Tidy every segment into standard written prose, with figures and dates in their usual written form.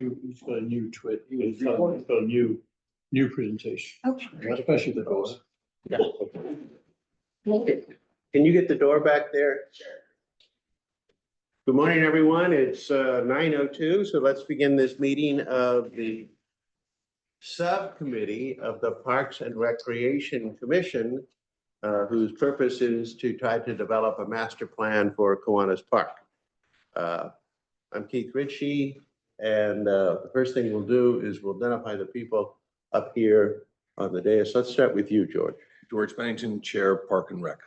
He's got a new twit. He's got a new presentation. Okay. Especially the doors. Can you get the door back there? Sure. Good morning, everyone. It's 9:02, so let's begin this meeting of the Subcommittee of the Parks and Recreation Commission, whose purpose is to try to develop a master plan for Kiwanis Park. I'm Keith Ritchie, and the first thing we'll do is we'll identify the people up here on the dais. Let's start with you, George. George Bennington, Chair, Park and Rec.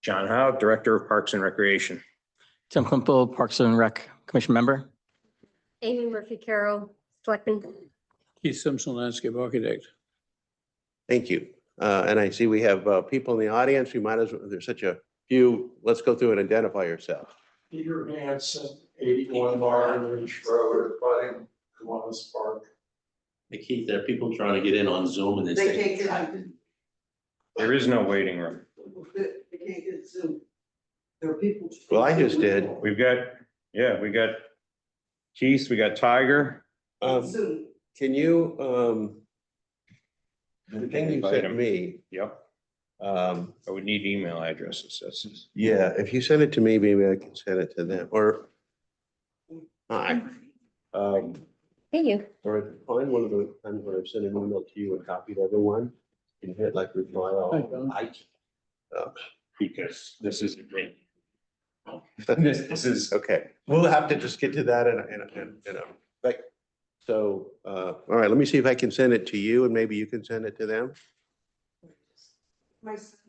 John Howe, Director of Parks and Recreation. Tim Klimple, Parks and Rec Commission member. Amy Murphy-Carroll, Selectman. Keith Simpson, landscape architect. Thank you. And I see we have people in the audience. We might as well, there's such a few. Let's go through and identify yourself. Peter Hansen, 81 Barn Ridge Road, abutting Kiwanis Park. Hey Keith, there are people trying to get in on Zoom and They say, can't get, There is no waiting room. they can't get Zoom. There are people. Well, I just did. We got Keith, we got Tiger. Zoom. Can you, the thing you sent me, Yep, I I would need email addresses. That's yeah, if you send it to me, maybe I can send it to them, or hi. Hey, you. Or find one of the times when I've sent an email to you and copied everyone, you can hit like reply all. because this isn't me. This is, Okay, we'll have to just get to that in a, like, so, all right, let me see if I can send it to you and maybe you can send it to them. My son.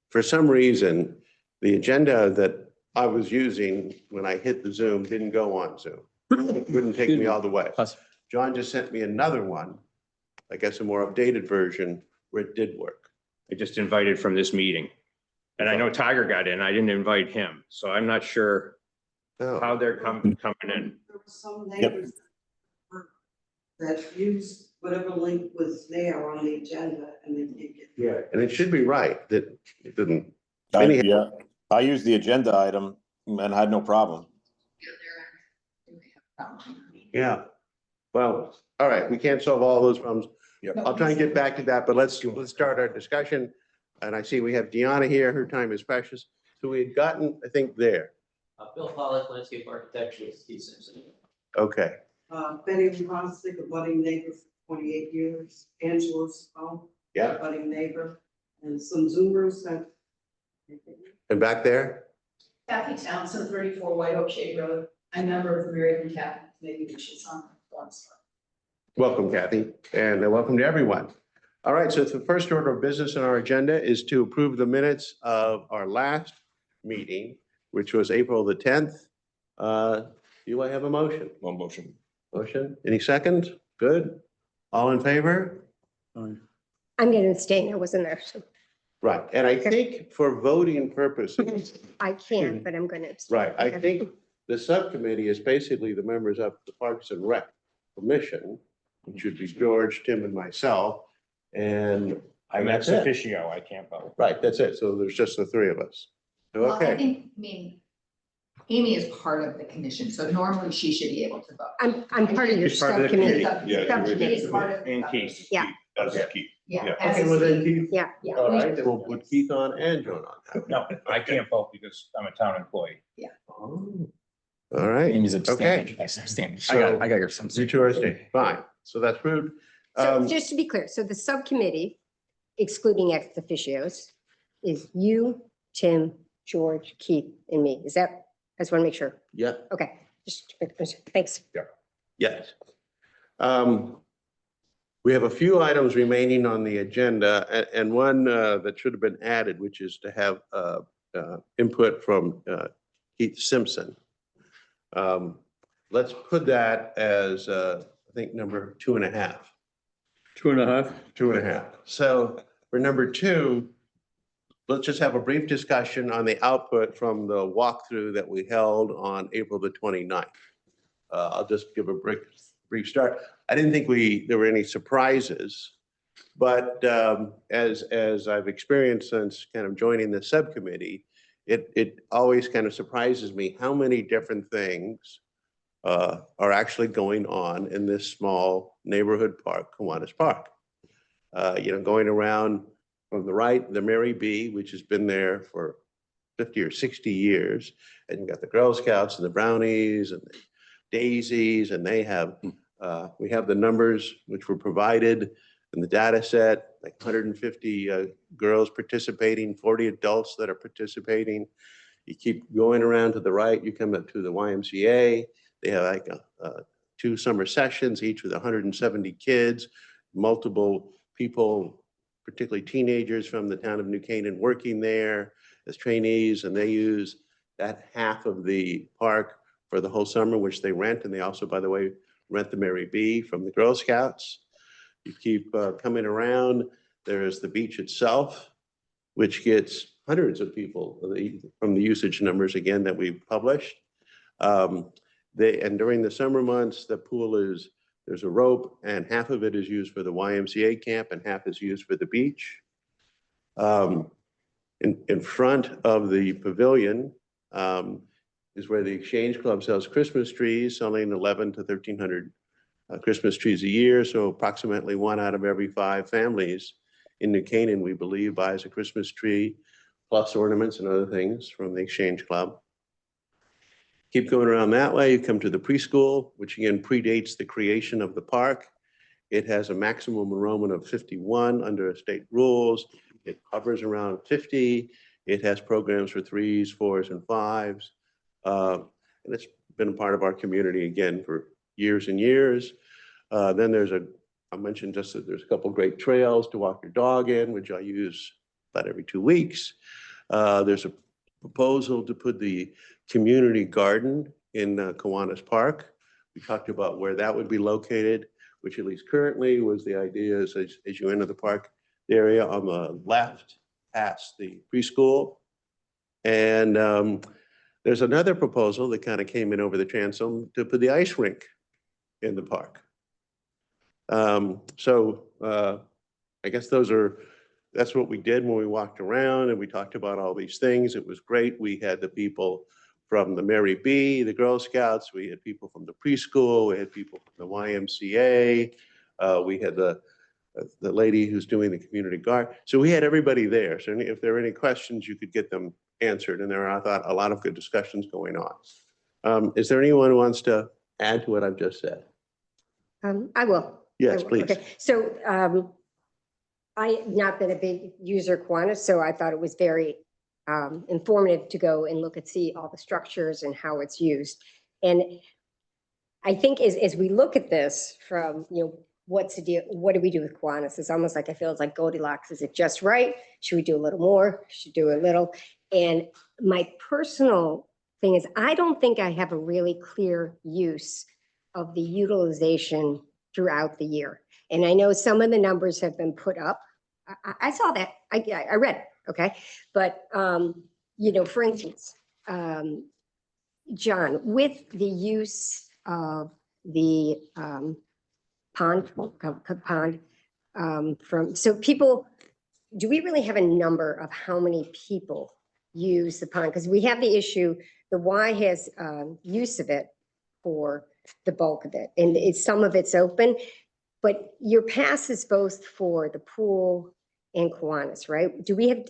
For some reason, the agenda that I was using when I hit the Zoom didn't go on Zoom. It wouldn't take me all the way. Plus, John just sent me another one, I guess a more updated version where it did work. I just invited from this meeting. And I know Tiger got in, I didn't invite him, so I'm not sure Oh, how they're coming in. There were some neighbors that used whatever link was there on the agenda and they didn't get. yeah, and it should be right that it didn't. Yeah, I used the agenda item and had no problem. Yeah, well, all right, we can't solve all those problems. Yep. I'll try and get back to that, but let's start our discussion. And I see we have Deanna here, her time is precious. So we had gotten, I think, there. Bill Pollock, landscape architecture with Keith Simpson. Okay, Betty Rosick, a budding neighbor for 28 years, Angela Spone, yeah, budding neighbor, and some Zoomers that. and back there? Kathy Townsend, 34 White Oak Shade Road. I'm a member of the American Catholic Committee, which is on once. Welcome, Kathy, and welcome to everyone. All right, so the first order of business on our agenda is to approve the minutes of our last meeting, which was April the 10th. Do I have a motion? One motion. Motion, any second? Good. All in favor? I'm going to abstain. I wasn't there, so Right, and I think for voting purposes, I can't, but I'm going to abstain. right, I think the subcommittee is basically the members of the Parks and Rec Commission, which should be George, Tim, and myself, and I'm that's ex it. officio, I can't vote. Right, that's it. So there's just the three of us. Well, I Okay, think, Amy is part of the commission, so normally she should be able to vote. I'm part of your She's part of the subcommittee. Yeah, Subcommittee is part of. And Keith. Yeah. That's the key. Yeah. okay, well then Keith, Yeah, yeah. all right, then we'll put Keith on and Joan on. No, I can't vote because I'm a town employee. Oh, all right, Amy's abstaining. Okay. Nice, abstaining. So- I got your you something. two are staying, fine. So that's approved. So just to be clear, so the subcommittee, excluding ex officios, is you, Tim, George, Keith, and me. Is that, I just want to make sure. Yeah, Okay, thanks. yes. We have a few items remaining on the agenda and one that should have been added, which is to have input from Keith Simpson. Let's put that as, I think, number 2.5. 2.5. 2.5. So for number 2, let's just have a brief discussion on the output from the walkthrough that we held on April the 29th. I'll just give a brief start. I didn't think there were any surprises, but as I've experienced since kind of joining the subcommittee, it always kind of surprises me how many different things are actually going on in this small neighborhood park, Kiwanis Park. Going around from the right, the Mary B, which has been there for 50 or 60 years. And you got the Girl Scouts and the Brownies and the Daisies, and they have, we have the numbers which were provided in the data set, like 150 girls participating, 40 adults that are participating. You keep going around to the right, you come up to the YMCA. They have like 2 summer sessions, each with 170 kids, multiple people, particularly teenagers from the town of New Canaan working there as trainees, and they use that half of the park for the whole summer, which they rent. And they also, by the way, rent the Mary B from the Girl Scouts. You keep coming around, there's the beach itself, which gets hundreds of people from the usage numbers, again, that we've published. And during the summer months, the pool there's a rope, and half of it is used for the YMCA camp and half is used for the beach. In front of the pavilion is where the Exchange Club sells Christmas trees, selling 1,100 to 1,300 Christmas trees a year. So approximately 1 out of every 5 families in New Canaan, we believe, buys a Christmas tree, plus ornaments and other things from the Exchange Club. Keep going around that way, you come to the preschool, which again predates the creation of the park. It has a maximum enrollment of 51 under state rules. It hovers around 50. It has programs for 3s, 4s, and 5s. And it's been a part of our community again for years and years. Then I mentioned just that there's a couple great trails to walk your dog in, which I use about every 2 weeks. There's a proposal to put the community garden in Kiwanis Park. We talked about where that would be located, which at least currently was the idea is as you enter the park area on the left past the preschool. And there's another proposal that kind of came in over the transom to put the ice rink in the park. I guess that's what we did when we walked around and we talked about all these things. It was great. We had the people from the Mary B, the Girl Scouts, we had people from the preschool, we had people from the YMCA, we had the lady who's doing the community garden. So we had everybody there. So if there are any questions, you could get them answered. And there are, I thought, a lot of good discussions going on. Is there anyone who wants to add to what I've just said? I will. Yes, I will. please. Okay. So I not been a big user of Kiwanis, so I thought it was very informative to go and see all the structures and how it's used. And I think as we look at this from, what's the deal? What do we do with Kiwanis? It's almost like I feel it's like Goldilocks. Is it just right? Should we do a little more? Should do a little? And my personal thing is, I don't think I have a really clear use of the utilization throughout the year. And I know some of the numbers have been put up. I saw that. I read it. Okay. But, for instance, John, with the use of the pond, so people, do we really have a number of how many people use the pond? Because we have the issue, the Y has use of it for the bulk of it. And some of it's open, but your pass is both for the pool and Kiwanis, right?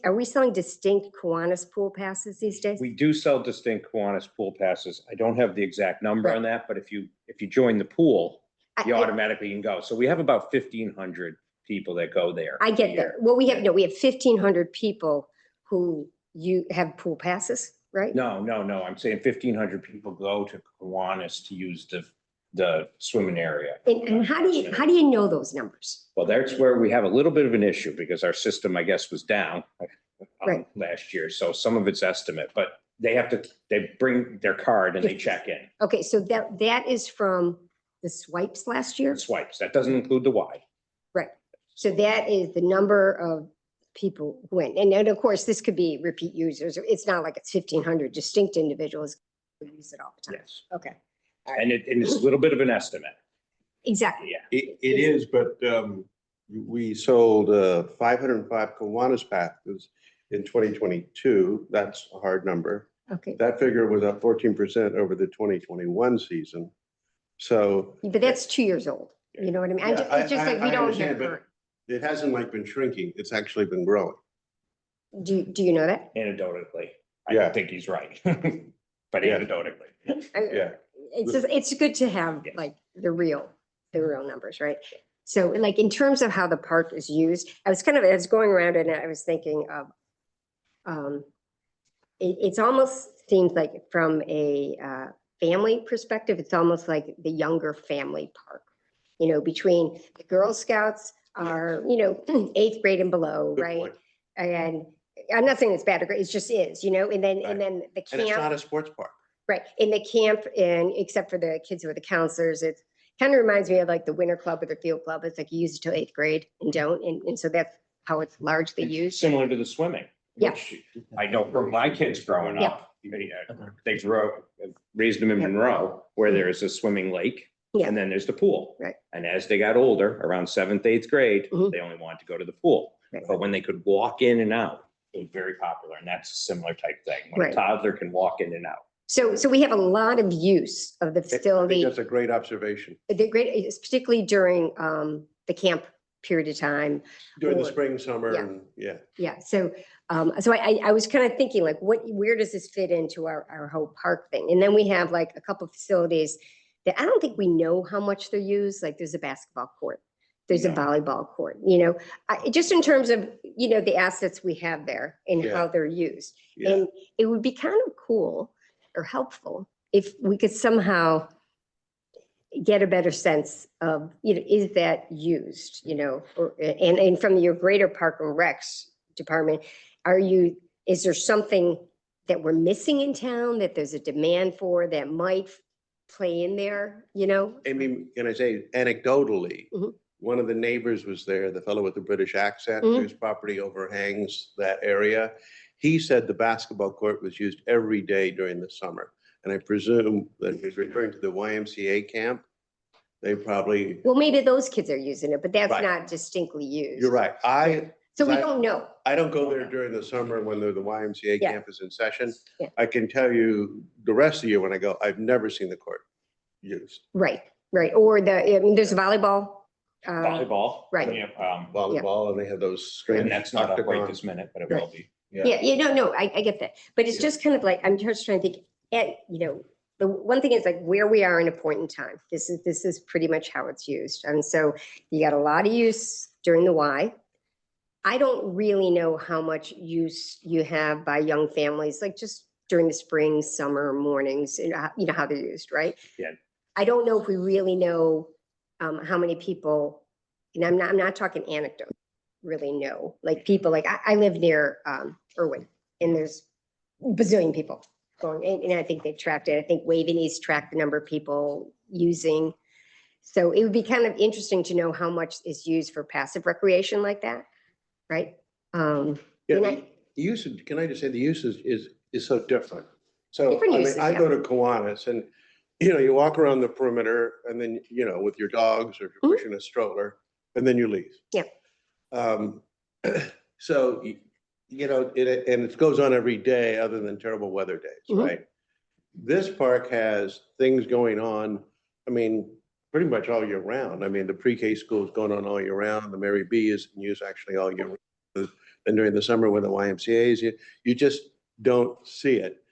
Are we selling distinct Kiwanis pool passes these days? We do sell distinct Kiwanis pool passes. I don't have the exact number on that, but if you join the pool, you automatically can go. So we have about 1,500 people that go there. I get that. Well, we have 1,500 people who have pool passes, right? No. I'm saying 1,500 people go to Kiwanis to use the swimming area. And how do you know those numbers? Well, that's where we have a little bit of an issue because our system, I guess, was down last year. So some of it's estimate, but they bring their card and they check in. Okay, so that is from the swipes last year? Swipes. That doesn't include the Y. Right. So that is the number of people who went. And then, of course, this could be repeat users. It's not like it's 1,500 distinct individuals who use it all the time. Yes. Okay. And it's a little bit of an estimate. Exactly. Yeah. It is, but we sold 505 Kiwanis passes in 2022. That's a hard number. Okay. That figure was up 14% over the 2021 season. So. But that's 2 years old. You know what I mean? Yeah, It's just like we I don't understand, have but current. it hasn't like been shrinking. It's actually been growing. Do you know that? Anecdotally, I Yeah. don't think he's right, but Yeah. anecdotally. Yeah. It's just, it's good to have Yes. like the real numbers, right? So like in terms of how the park is used, I was going around and I was thinking of, it's almost seems like from a family perspective, it's almost like the younger family park. You know, between the Girl Scouts are, you know, 8th grade and below, Good right? point. And I'm not saying it's bad or great, it just is, you know, and then Right. the And it's camp. not a sports park. Right, in the camp, and except for the kids who are the counselors, it kind of reminds me of like the winter club or the field club. It's like you use it till 8th grade and don't, and so that's how it's largely It's used. similar to the swimming. Yeah. Which I know from my kids growing Yeah. up, they raised them in Yeah. Monroe, where there's a swimming lake. Yeah. And then there's the pool. Right. And as they got older, around 7th, 8th grade, Mhm. they only wanted to go to the pool. Right. But when they could walk in and out, it was very popular. And that's a similar type thing. When a Right. toddler can walk in and out. So we have a lot of use of the I think facility. that's a great observation. They're great, it's particularly during the camp period of time. During the Or- spring, summer, Yeah. and yeah. Yeah, so I was kind of thinking like, where does this fit into our whole park thing? And then we have like a couple of facilities that I don't think we know how much they're used. Like there's a basketball court, there's a No. volleyball court, you know, just in terms of, you know, the assets we have there and Yeah. how they're used. Yeah. And it would be kind of cool or helpful if we could somehow get a better sense of, you know, is that used, you know, and from your greater Park and Recs department, is there something that we're missing in town that there's a demand for that might play in there, you know? I mean, can I say anecdotally, Mhm. one of the neighbors was there, the fellow with the British accent, Mhm. whose property overhangs that area. He said the basketball court was used every day during the summer. And I presume that he's referring to the YMCA camp. They probably, Well, maybe those kids are using it, but that's Right. not distinctly used. you're right. So we don't know. I don't go there during the summer when the YMCA Yeah. camp is in session. Yeah. I can tell you the rest of the year when I go, I've never seen the court used. Right. Or I mean, there's volleyball. Volleyball. right. Yeah, Volleyball, and they have those strange. and that's not up right octagon- this minute, but it Right. will be. Yeah, no, I get that. But it's Yeah. just kind of like, I'm just trying to think, you know, the one thing is like where we are in a point in time. This is pretty much how it's used. And so you got a lot of use during the Y. I don't really know how much use you have by young families, like just during the spring, summer mornings, and you know, how they're used, right? Yeah. I don't know if we really know how many people, and I'm not talking anecdote, really know, like people, like I live near Irwin, and there's bazillion people going, and I think they've tracked it. I think Waveney's tracked the number of people using. So it would be kind of interesting to know how much is used for passive recreation like that, right? Yeah, And the usage, can I just say, the usage is so different. So, Different I mean, uses, I yeah. go to Kiwanis and, you know, you walk around the perimeter and then, you know, with your dogs or if you're Mhm. pushing a stroller, and then you leave. Yeah. So, you know, and it goes on every day other than terrible weather days, Mhm. right? This park has things going on, I mean, pretty much all year round. I mean, the pre-K school is going on all year round. The Mary B is in use actually all year round. And during the summer with the YMCA's, you just don't see it.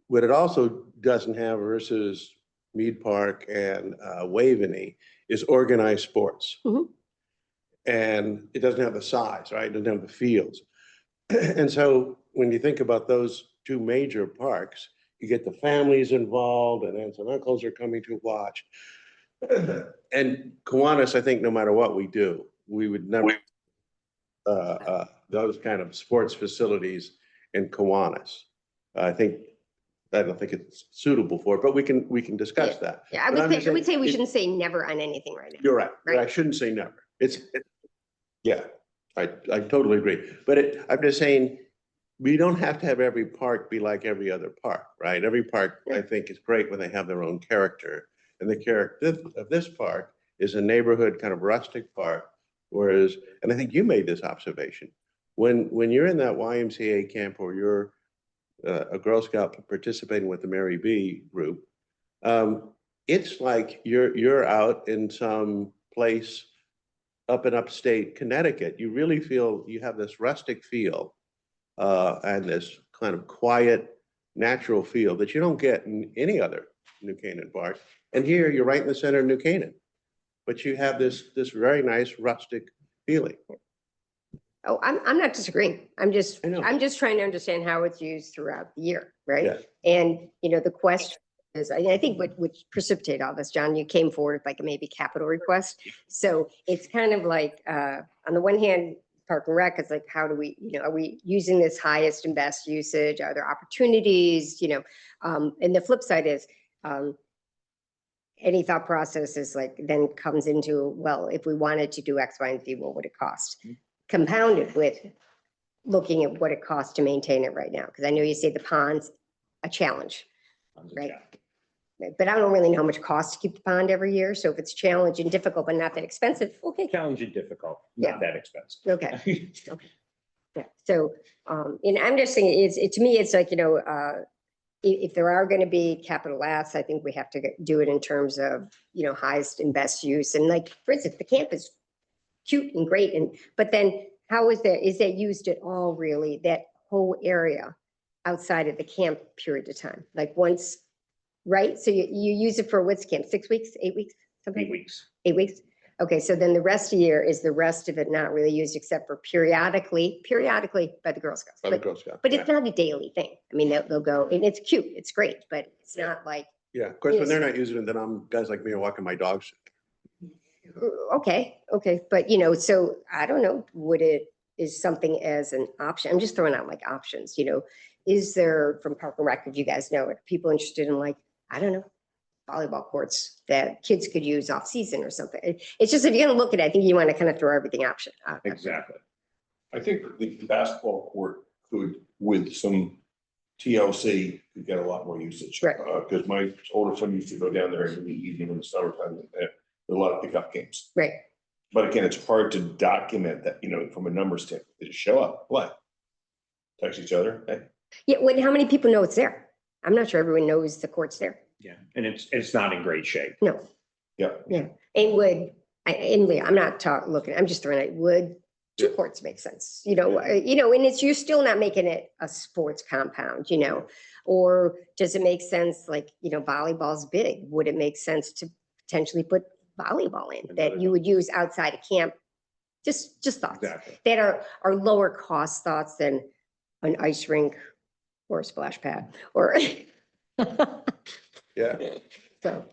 What it also doesn't have versus Mead Park and Waveney is organized sports. Mhm. And it doesn't have the size, right? It doesn't have the fields. And so when you think about those two major parks, you get the families involved and aunts and uncles are coming to watch. And Kiwanis, I think no matter what we do, we would never those kind of sports facilities in Kiwanis. I don't think it's suitable for it, but we can discuss that. Yeah, I But I'm would just say, we saying, shouldn't say never on anything right now. You're right. Right. I shouldn't say never. Yeah, I totally agree. But I'm just saying, we don't have to have every park be like every other park, right? Every park, I think, is great when they have their own character. And the character of this park is a neighborhood kind of rustic park. Whereas, and I think you made this observation, when you're in that YMCA camp or you're a Girl Scout participating with the Mary B group, it's like you're out in some place up in upstate Connecticut. You really feel, you have this rustic feel and this kind of quiet, natural feel that you don't get in any other New Canaan park. And here you're right in the center of New Canaan, but you have this very nice rustic feeling. Oh, I'm not disagreeing. I'm just I know. trying to understand how it's used throughout the year, right? Yeah. And, you know, the question is, I think what precipitated all this, John, you came forward with like a maybe capital request. So it's kind of like, on the one hand, Park and Rec, it's like, how do we, you know, are we using this highest and best usage? Are there opportunities, you know? And the flip side is, any thought process is like, then comes into, well, if we wanted to do X, Y, and Z, what would it cost? Compounded with looking at what it costs to maintain it right now. Because I know you say the pond's a challenge, right? But I don't really know how much it costs to keep the pond every year. So if it's challenging, difficult, but not that expensive, okay. Challenging, difficult, Yeah. not that expensive. Okay. Okay. Yeah. So, and I'm just saying, to me, it's like, you know, if there are going to be capital asks, I think we have to do it in terms of, you know, highest and best use. And like, for instance, the camp is cute and great, but then how is that used at all, really, that whole area outside of the camp period of time? Like once, right? So you use it for what's camp, 6 weeks, 8 weeks, something? 8 weeks. 8 weeks. Okay, so then the rest of the year, is the rest of it not really used except for periodically by the Girl Scouts? By the Girl Scouts, But yeah. it's not a daily thing. I mean, they'll go, and it's cute, it's great, but it's not like, Yeah, of course, when they're not using it, then guys like me are walking my dogs. okay, but you know, so I don't know, is something as an option? I'm just throwing out like options, you know, is there from Park and Rec, if you guys know it, people interested in like, I don't know, volleyball courts that kids could use off season or something. It's just, if you're gonna look at it, I think you want to kind of throw everything option out. Exactly. I think the basketball court could, with some TLC, could get a lot more usage. Right. Because my older son used to go down there in the evening in the summertime, and there were a lot of pickup games. Right. But again, it's hard to document that, you know, from a numbers standpoint. They just show up, play, text each other. Hey. Yeah, how many people know it's there? I'm not sure everyone knows the court's there. Yeah, and it's not in great shape. No. Yeah. Yeah, and I'm not looking, I'm just throwing out, would two courts make sense? You know, and it's, you're still not making it a sports compound, you know, or does it make sense, like, you know, volleyball's big. Would it make sense to potentially put volleyball in that you would use outside of camp? Just thoughts Exactly. that are lower cost thoughts than an ice rink or a splash pad or. Yeah. So,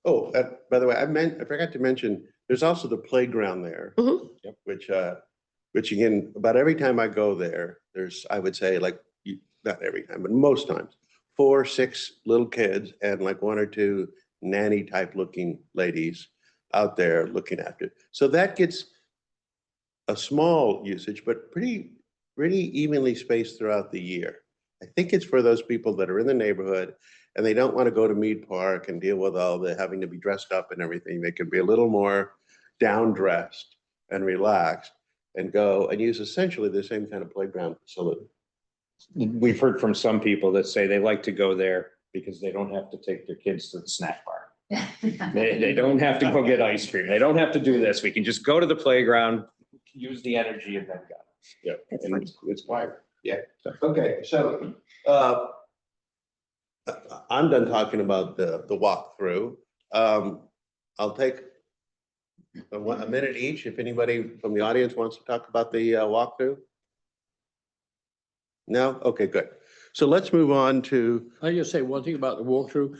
Oh, by the way, I forgot to mention, there's also the playground there, mhm. which again, about every time I go there, there's, I would say, like, not every time, but most times, 4 or 6 little kids and like 1 or 2 nanny type looking ladies out there looking after it. So that gets a small usage, but pretty evenly spaced throughout the year. I think it's for those people that are in the neighborhood and they don't want to go to Mead Park and deal with all the having to be dressed up and everything. They can be a little more down dressed and relaxed and go and use essentially the same kind of playground facility. We've heard from some people that say they like to go there because they don't have to take their kids to the snack bar. They don't have to go get ice cream. They don't have to do this. We can just go to the playground, use the energy and then go. Yeah, That's and funny. it's quiet. Yeah. Okay, so I'm done talking about the walkthrough. I'll take a minute each if anybody from the audience wants to talk about the walkthrough. No? Okay, good. So let's move on to, I just say one thing about the walkthrough.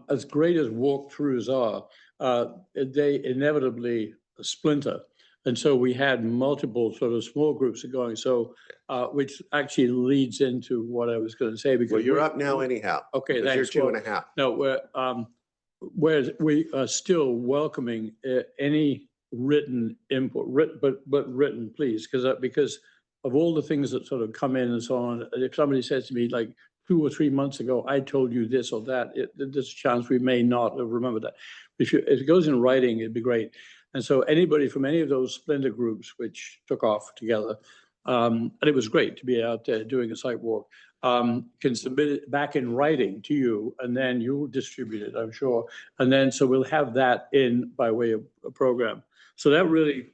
As great as walkthroughs are, they inevitably splinter. And so we had multiple sort of small groups going. So, which actually leads into what I was going to say. Because well, you're up now anyhow. Okay, because thanks. You're 2.5. No, whereas we are still welcoming any written input, but written, please, because of all the things that sort of come in and so on. If somebody says to me like 2 or 3 months ago, I told you this or that, there's a chance we may not have remembered that. If it goes in writing, it'd be great. And so anybody from any of those splinter groups which took off together, And it was great to be out there doing a site walk. Can submit it back in writing to you, and then you'll distribute it, I'm sure. And then, so we'll have that in by way of a program. So that really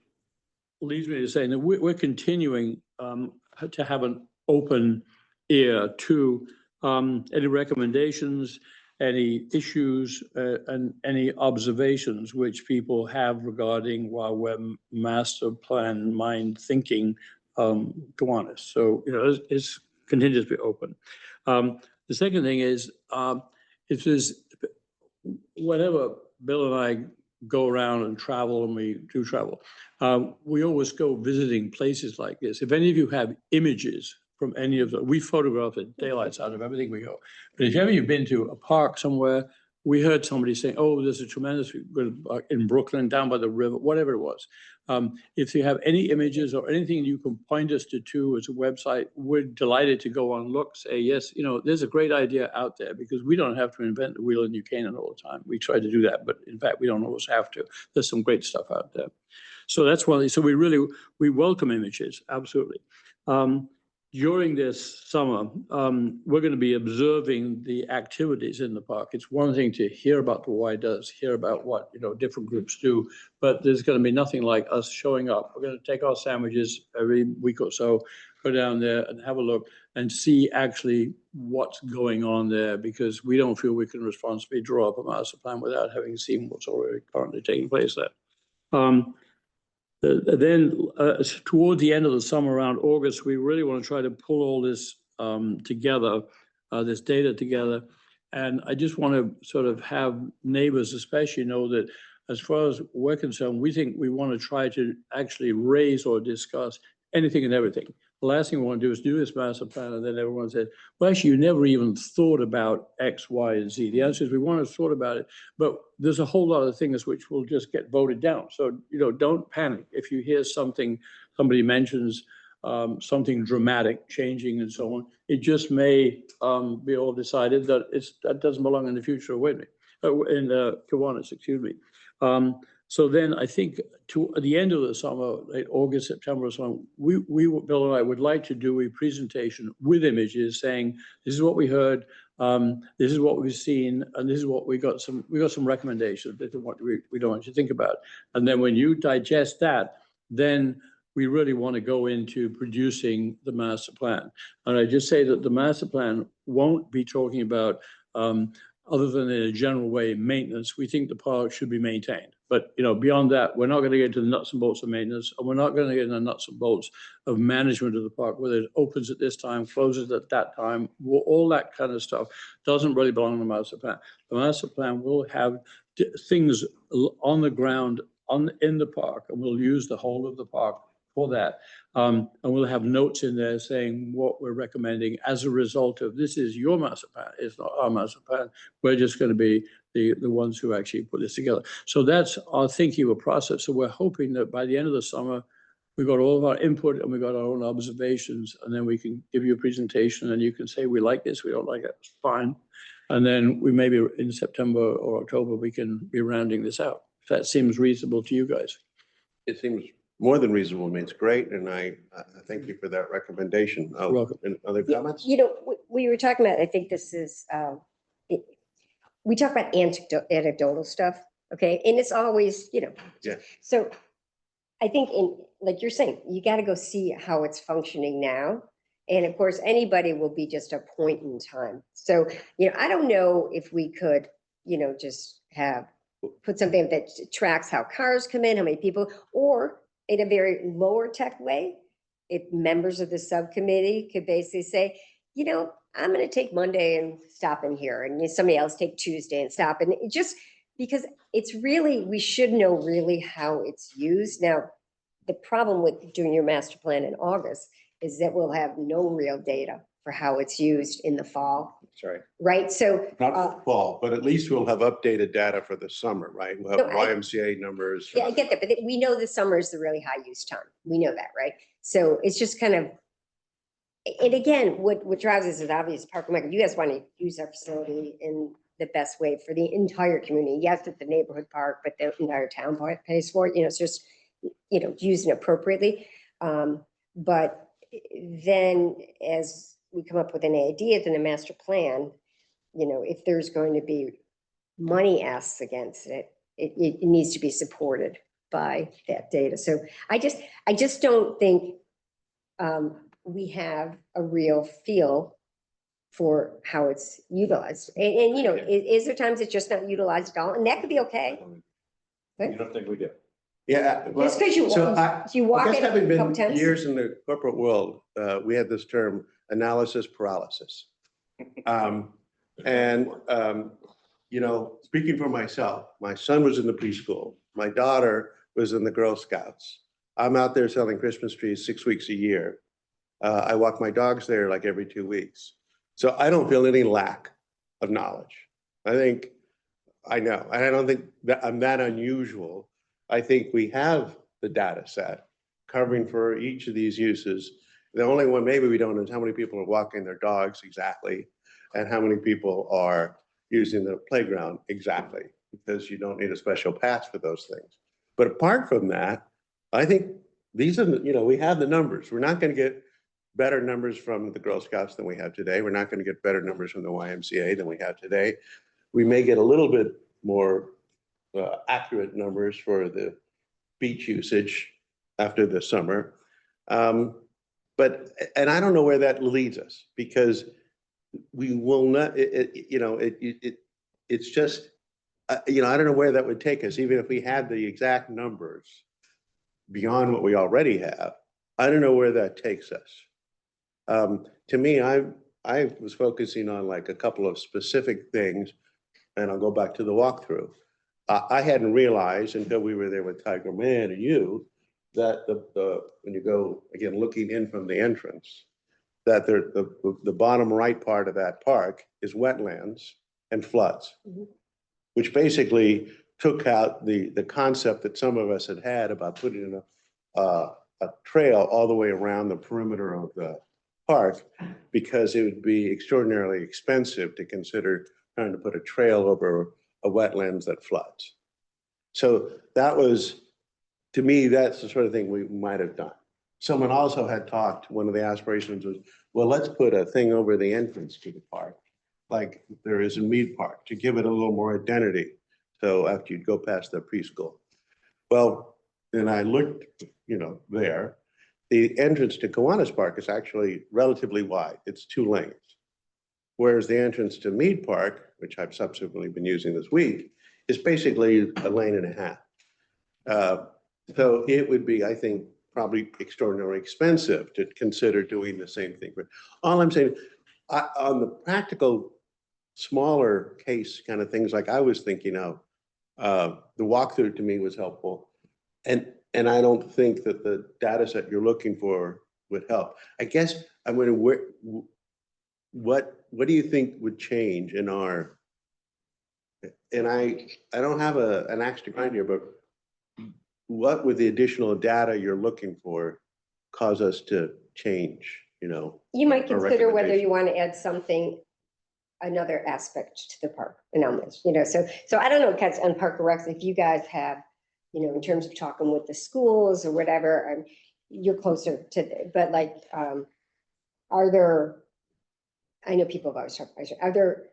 leads me to saying that we're continuing to have an open ear to any recommendations, any issues, and any observations which people have regarding while we're master plan mind thinking Kiwanis. So, it's continues to be open. The second thing is, if there's, whenever Bill and I go around and travel, and we do travel, we always go visiting places like this. If any of you have images from any of the, we photograph the daylights out of everything we go. But if ever you've been to a park somewhere, we heard somebody saying, oh, there's a tremendous good park in Brooklyn, down by the river, whatever it was. If you have any images or anything you can point us to as a website, we're delighted to go on, look, say, yes, there's a great idea out there, because we don't have to invent the wheel in New Canaan all the time. We try to do that, but in fact, we don't always have to. There's some great stuff out there. So that's one. So we welcome images, absolutely. During this summer, we're going to be observing the activities in the park. It's one thing to hear about the why does, hear about what different groups do, but there's going to be nothing like us showing up. We're going to take our sandwiches every week or so, go down there and have a look and see actually what's going on there, because we don't feel we can responsibly draw up a master plan without having seen what's already currently taking place there. Then toward the end of the summer, around August, we really want to try to pull all this together, this data together. And I just want to sort of have neighbors especially know that as far as we're concerned, we think we want to try to actually raise or discuss anything and everything. The last thing we want to do is do this master plan, and then everyone said, well, actually, you never even thought about X, Y, and Z. The answer is we want to thought about it, but there's a whole lot of things which will just get voted down. So, don't panic. If you hear something, somebody mentions something dramatic changing and so on, it just may be all decided that that doesn't belong in the future with me, in Kiwanis, excuse me. So then I think to the end of the summer, like August, September or so, Bill and I would like to do a presentation with images saying, this is what we heard, this is what we've seen, and this is what we got some recommendations. This is what we don't want you to think about. And then when you digest that, then we really want to go into producing the master plan. And I just say that the master plan won't be talking about, other than in a general way, maintenance. We think the park should be maintained. But beyond that, we're not going to get into the nuts and bolts of maintenance, and we're not going to get into the nuts and bolts of management of the park, whether it opens at this time, closes at that time, all that kind of stuff doesn't really belong in the master plan. The master plan will have things on the ground in the park, and we'll use the whole of the park for that. And we'll have notes in there saying what we're recommending as a result of, this is your master plan, it's not our master plan. We're just going to be the ones who actually put this together. So that's our thinking of a process. So we're hoping that by the end of the summer, we've got all of our input and we've got our own observations, and then we can give you a presentation and you can say, we like this, we don't like it, it's fine. And then we maybe in September or October, we can be rounding this out. If that seems reasonable to you guys. It seems more than reasonable. I mean, it's great, and I thank you for that recommendation. You're welcome. Any other comments? We were talking about, I think this is, we talk about anecdotal stuff, okay? And it's always, Yeah. So I think like you're saying, you got to go see how it's functioning now. And of course, anybody will be just a point in time. So, I don't know if we could, just put something that tracks how cars come in, how many people, or in a very lower tech way, if members of the subcommittee could basically say, I'm going to take Monday and stop in here, and somebody else take Tuesday and stop. And it just, because it's really, we should know really how it's used. Now, the problem with doing your master plan in August is that we'll have no real data for how it's used in the fall. Sorry. Right, so. Not for fall, but at least we'll have updated data for the summer, right? We'll have YMCA numbers. Yeah, I get that, but we know the summer is the really high use time. We know that, right? So it's just kind of, and again, what drives us is obvious. Park and Rec, you guys want to use our facility in the best way for the entire community. Yes, it's the neighborhood park, but the entire town pays for it. It's just, used appropriately. But then as we come up with any ideas in a master plan, if there's going to be money asked against it, it needs to be supported by that data. So I just don't think we have a real feel for how it's utilized. And is there times it's just not utilized at all? And that could be okay. You don't think we do? Yeah. well, Just because you so walk I guess it having a couple been times. years in the corporate world, we had this term analysis paralysis. Speaking for myself, my son was in the preschool. My daughter was in the Girl Scouts. I'm out there selling Christmas trees 6 weeks a year. I walk my dogs there like every 2 weeks. So I don't feel any lack of knowledge. I think I know, and I don't think that I'm that unusual. I think we have the data set covering for each of these uses. The only one maybe we don't know is how many people are walking their dogs exactly, and how many people are using the playground exactly, because you don't need a special pass for those things. But apart from that, I think these are, we have the numbers. We're not going to get better numbers from the Girl Scouts than we have today. We're not going to get better numbers from the YMCA than we have today. We may get a little bit more accurate numbers for the beach usage after the summer. And I don't know where that leads us, because we will not, it's just, I don't know where that would take us, even if we had the exact numbers beyond what we already have. I don't know where that takes us. To me, I was focusing on like a couple of specific things, and I'll go back to the walkthrough. I hadn't realized until we were there with Tiger Man and you, that when you go, again, looking in from the entrance, that the bottom right part of that park is wetlands and floods, which basically took out the concept that some of us had about putting in a trail all the way around the perimeter of the park, because it would be extraordinarily expensive to consider trying to put a trail over a wetlands that floods. So that was, to me, that's the sort of thing we might have done. Someone also had talked, one of the aspirations was, well, let's put a thing over the entrance to the park, like there is in Mead Park, to give it a little more identity. So after you'd go past the preschool. Well, then I looked, there. The entrance to Kiwanis Park is actually relatively wide. It's 2 lanes. Whereas the entrance to Mead Park, which I've subsequently been using this week, is basically 1.5 lanes. So it would be, I think, probably extraordinarily expensive to consider doing the same thing. But all I'm saying, on the practical, smaller case kind of things like I was thinking of, the walkthrough to me was helpful. And I don't think that the data set you're looking for would help. I guess I'm going to, what do you think would change in our, and I don't have an axe to grind here, but what would the additional data you're looking for cause us to change, You might our consider whether you recommendation? want to add something, another aspect to the park announcements, so I don't know, because on Park and Rec, if you guys have, in terms of talking with the schools or whatever, you're closer to, but like, are there, I know people have always talked about, are there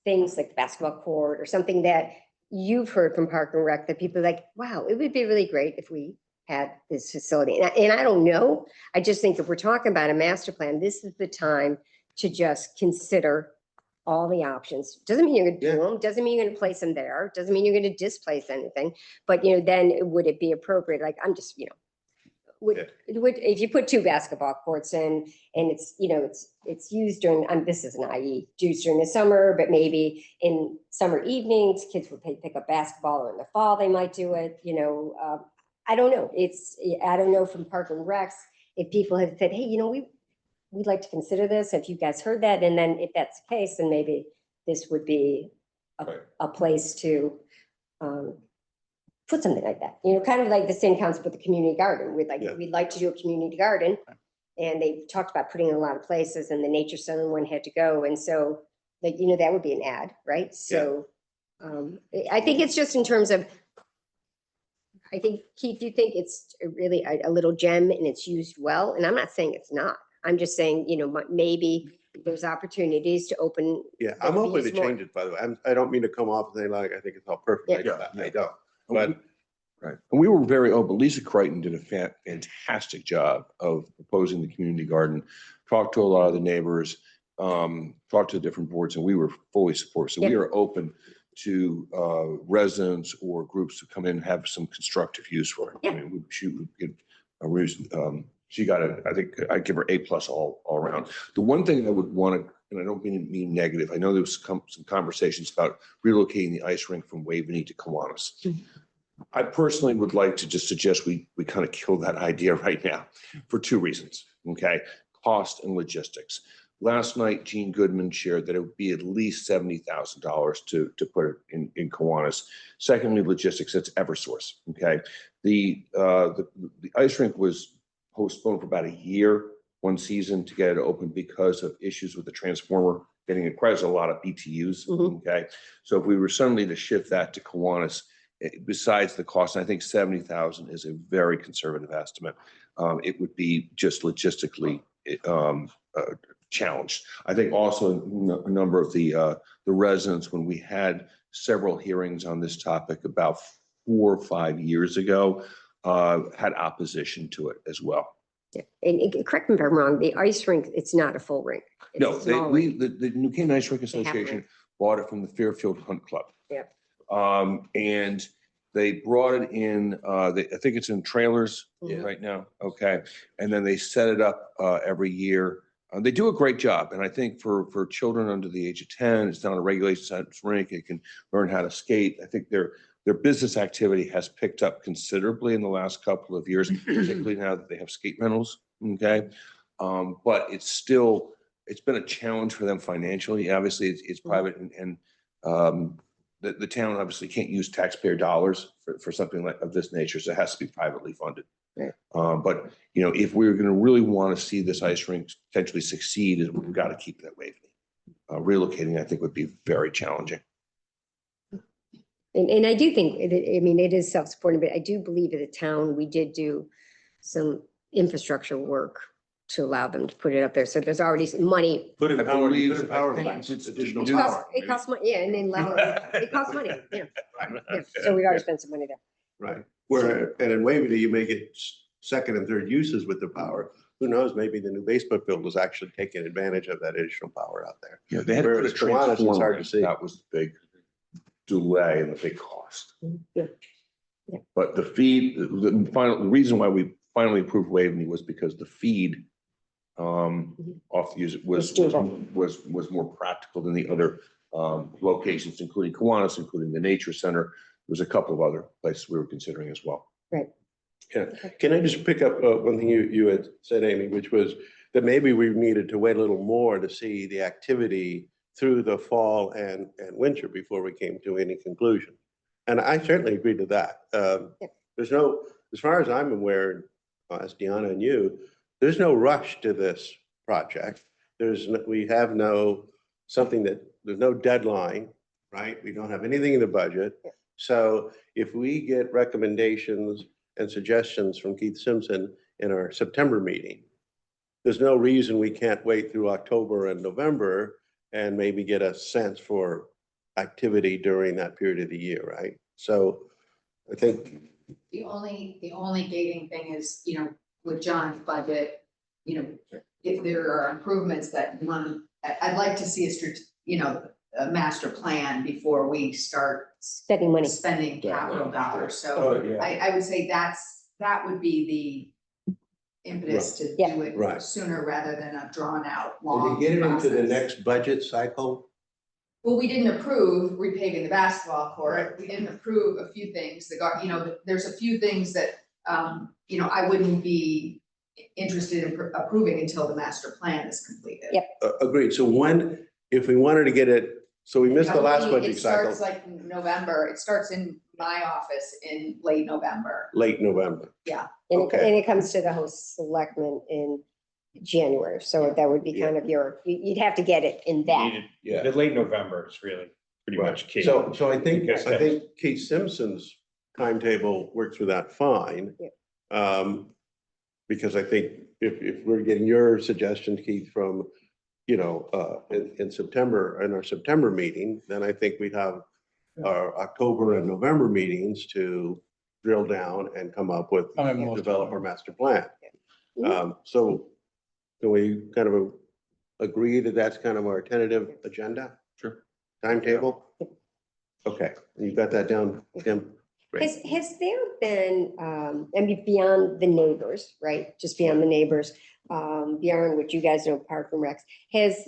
things like the basketball court or something that you've heard from Park and Rec that people are like, wow, it would be really great if we had this facility? And I don't know. I just think if we're talking about a master plan, this is the time to just consider all the options. Doesn't mean you're going to do them. Doesn't mean you're going to place them there. Doesn't mean you're going to displace anything. But, then would it be appropriate? Like, I'm just, if you put 2 basketball courts in, and it's, it's used during, this is an IE, used during the summer, but maybe in summer evenings, kids would pick up basketball, or in the fall, they might do it, I don't know. I don't know from Park and Recs if people have said, hey, we'd like to consider this. If you guys heard that, and then if that's the case, then maybe this would be a place to put something like that. Kind of like the same concept with the community garden. We'd like to do a community garden, and they talked about putting in a lot of places, and the nature center one had to go, and so that would be an ad, right? So I think it's just in terms of I think, Keith, you think it's really a little gem and it's used well, and I'm not saying it's not. I'm just saying, maybe there's opportunities to open. Yeah, that I'm can be open to used more. change it, by the way. I don't mean to come off and say like, I think it's all perfect. Yeah. I don't. But Right. And we were very open. Lisa Crichton did a fantastic job of proposing the community garden, talked to a lot of the neighbors, talked to different boards, and we were fully supportive. So we are open to residents or groups to come in and have some constructive use for it. I mean, she would get a reason. She got I think I'd give her A+ all around. The one thing I would want to, and I don't mean negative, I know there was some conversations about relocating the ice rink from Waveney to Kiwanis. I personally would like to just suggest we kind of kill that idea right now for two reasons, okay? Cost and logistics. Last night, Gene Goodman shared that it would be at least $70,000 to put it in Kiwanis. Secondly, logistics, that's Eversource, okay? The ice rink was postponed for about a year, one season, to get it open because of issues with the transformer. It requires a lot of BTUs, okay? So if we were suddenly to shift that to Kiwanis, besides the cost, and I think 70,000 is a very conservative estimate. It would be just logistically challenged. I think also a number of the residents, when we had several hearings on this topic about 4 or 5 years ago, had opposition to it as well. Yeah. And correct me if I'm wrong, the ice rink, it's not a full rink. It's No, a small rink. the New Canaan Ice Rink They have Association one. bought it from the Fairfield Hunt Club. Yeah. And they brought it in, I think it's in trailers right now, okay? And then they set it up every year. They do a great job, and I think for children under the age of 10, it's not a regulated rink. They can learn how to skate. I think their business activity has picked up considerably in the last couple of years, particularly now that they have skate rentals, okay? But it's been a challenge for them financially. Obviously, it's private, and the town obviously can't use taxpayer dollars for something of this nature, so it has to be privately funded. Right. But if we're going to really want to see this ice rink potentially succeed, we've got to keep that Waveney. Relocating, I think, would be very challenging. And I do think, it is self-supporting, but I do believe at the town, we did do some infrastructure work to allow them to put it up there. So there's already some money. put in power, believe- put in power Yeah. lines, it's additional It costs, power. it costs money, yeah, and then level, it costs money, yeah. So we already spent some money there. Right. And in Waverly, you may get second and third uses with the power. Who knows, maybe the new basement build was actually taking advantage of that additional power out there. Yeah, they had to put a Whereas Kiwanis, it's transformer hard in. to see. That was the big delay and the big cost. Yeah. Yeah. But the feed, the reason why we finally approved Waveney was because the feed off the user was more practical than the other locations, including Kiwanis, including the Nature Center. There was a couple of other places we were considering as well. Right. Yeah. Can I just pick up one thing you had said, Amy, which was that maybe we needed to wait a little more to see the activity through the fall and winter before we came to any conclusion. And I certainly agree to that. There's no, as far as I'm aware, as Deanna and you, there's no rush to this project. We have something that, there's no deadline, right? We don't have anything in the budget. So if we get recommendations and suggestions from Keith Simpson in our September meeting, there's no reason we can't wait through October and November and maybe get a sense for activity during that period of the year, right? So I think The only gating thing is, with John's budget, if there are improvements that you want, I'd like to see a master plan before we start Spending money. spending capital dollars. So Oh, yeah. I would say that would be the impetus to Yeah. do it Right. sooner rather than a drawn out when long we get it into the process. next budget cycle, Well, we didn't approve repaving the basketball court. We didn't approve a few things. There's a few things that, I wouldn't be interested in approving until the master plan is completed. Yep. agreed. So if we wanted to get it, so we missed the last budget It starts cycle, like November. It starts in my office in late November. late November. And Okay. it comes to the host selectmen in January. So that would be kind of you'd have to get it in that. Yeah. The late November is really pretty much key. So I think Because Keith Simpson's timetable works with that, fine. Yeah. Because I think if we're getting your suggestions, Keith, from, you know, in September, in our September meeting, then I think we'd have our October and November meetings to drill down and come up with, develop our master plan. So can we kind of agree that that's kind of our tentative agenda? Sure. Timetable? Okay, you got that down, Tim? Great. Has there been, I mean, beyond the neighbors, right? Just beyond the neighbors, beyond what you guys know, Park and Recs, has,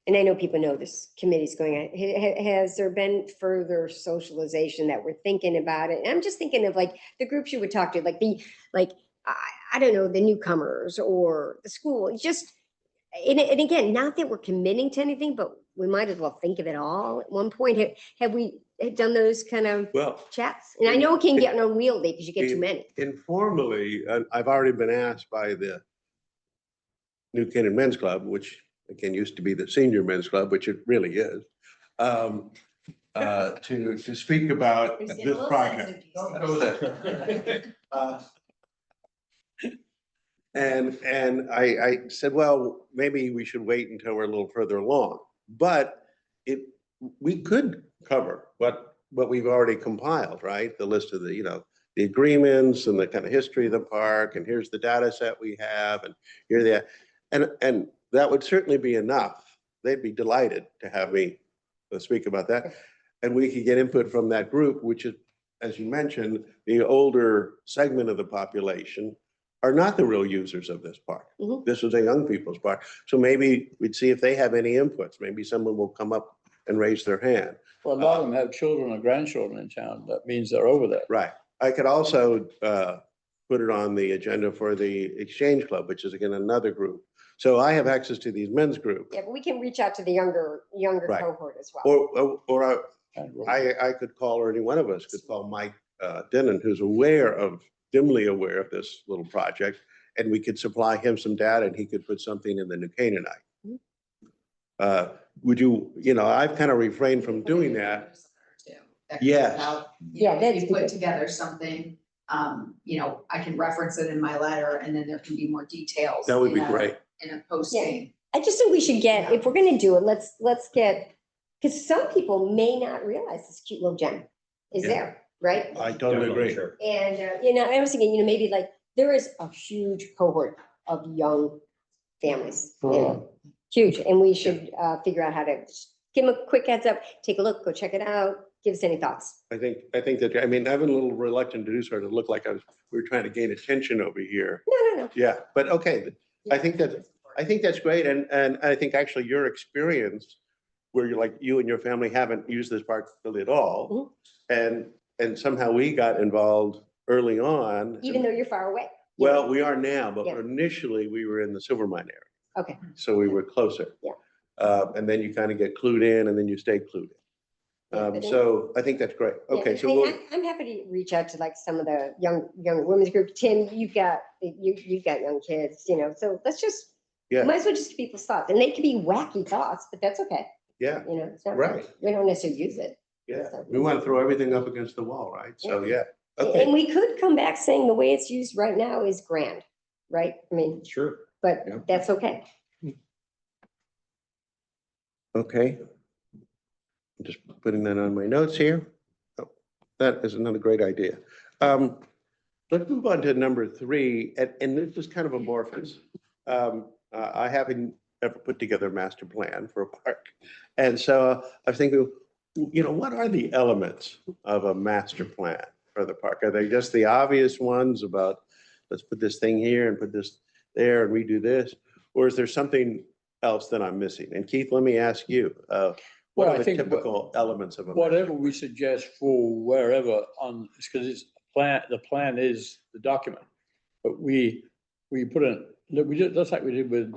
and I know people know this committee's going on, has there been further socialization that we're thinking about it? And I'm just thinking of like the groups you would talk to, like, I don't know, the newcomers or the school, just, and again, not that we're committing to anything, but we might as well think of it all at one point. Have we done those kind of Well, chats? And I know it can get unwieldy because you get too many. informally, I've already been asked by the New Canaan Men's Club, which again used to be the Senior Men's Club, which it really is, to speak about There's this a little project. sensitive these Don't days. go there. And I said, well, maybe we should wait until we're a little further along. But we could cover what we've already compiled, right? The list of the, you know, the agreements and the kind of history of the park, and here's the data set we have, and here they are. And that would certainly be enough. They'd be delighted to have me speak about that. And we could get input from that group, which is, as you mentioned, the older segment of the population are not the real users of this park. Mhm. This is a young people's park. So maybe we'd see if they have any inputs. Maybe someone will come up and raise their hand. Well, a lot of them have children or grandchildren in town. That means they're over there. Right. I could also put it on the agenda for the Exchange Club, which is again another group. So I have access to these men's groups. Yeah, but we can reach out to the younger Right. cohort as well. Or I could call, or any one of us could call Mike Denon, who's dimly aware of this little project, and we could supply him some data and he could put something in the New Canaanite. Would you, I've kind of refrained from doing that. Yes. Yeah, If that'd you be put good. together something, I can reference it in my letter and then there can be more details. That would be in a- great. In a posting. I just think we should get, if we're gonna do it, let's get, because some people may not realize this cute little gem is Yeah. there, right? I totally agree. And, I was thinking, maybe like, there is a huge cohort of young families. Huge, and we should figure out how to just give them a quick heads up, take a look, go check it out, give us any thoughts. I think that, I've been a little reluctant to do so, to look like we were trying to gain attention over here. No. Yeah, but okay, I think that's great, and I think actually your experience, where you and your family haven't used this park really at all, and somehow we got involved early on. Even though you're far away. Well, we are now, but Yeah. initially we were in the Silvermine area, Okay, so we were closer. Yeah. And then you kind of get clued in, and then you stay clued in. Yeah, but then- So I think that's great. Yeah, Okay, and so I'm happy to reach out to like some of the young women's group. Tim, you've got young kids, so let's just, yeah, might as well just get people's thoughts, and they could be wacky thoughts, but that's okay. yeah, It's not, right. we don't necessarily use it. Yeah. We want to throw everything up against the wall, right? So, yeah. And Okay. we could come back saying the way it's used right now is grand, right? I mean, Sure. but Yeah. that's okay. Okay. I'm just putting that on my notes here. Oh, that is another great idea. Let's move on to number 3, and this is kind of amorphous. I haven't ever put together a master plan for a park. And so I was thinking, what are the elements of a master plan for the park? Are they just the obvious ones about, let's put this thing here and put this there and redo this? Or is there something else that I'm missing? And Keith, let me ask you, what Well, are I the think typical elements of a? whatever we suggest for wherever because it's the plan is the document. But we put just like we did with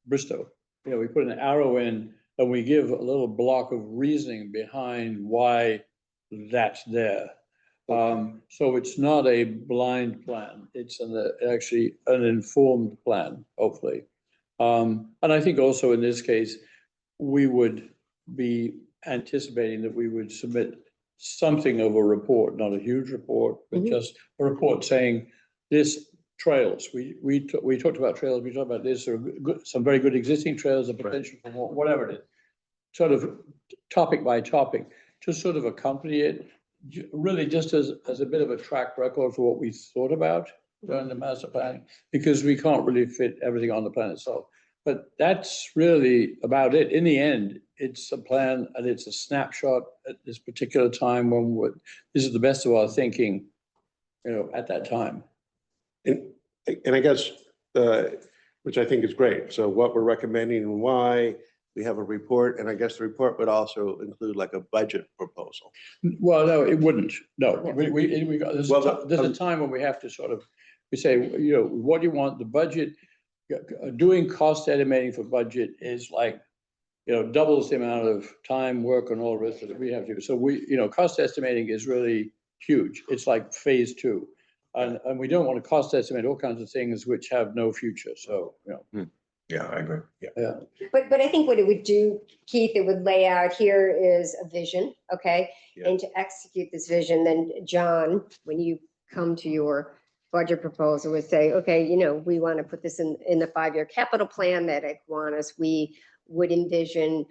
Bristow. We put an arrow in and we give a little block of reasoning behind why that's there. So it's not a blind plan. It's actually an informed plan, hopefully. And I think also in this case, we would be anticipating that we would submit something of a report, not a huge report, but Mhm. just a report saying this trails, we talked about trails, we talked about this, or good, some very good existing trails, the potential for more, whatever it is. Sort of topic by topic, to sort of accompany it, really just as a bit of a track record for what we thought about during the master planning, because we can't really fit everything on the plan itself. But that's really about it. In the end, it's a plan and it's a snapshot at this particular time when this is the best of our thinking, at that time. And I guess, which I think is great. So what we're recommending and why, we have a report, and I guess the report would also include like a budget proposal. Well, no, it wouldn't. No, No. there's a time when we have to sort of, we say, what do you want? The budget, doing cost estimating for budget is like, doubles the amount of time, work, and all the rest of it we have to do. So cost estimating is really huge. It's like phase 2. And we don't want to cost estimate all kinds of things which have no future. So, Yeah, I agree. Yeah. But I think what it would do, Keith, it would lay out, here is a vision, okay? Yeah. And to execute this vision, then John, when you come to your budget proposal, would say, okay, we want to put this in the 5-year capital plan that at Kiwanis, we would envision,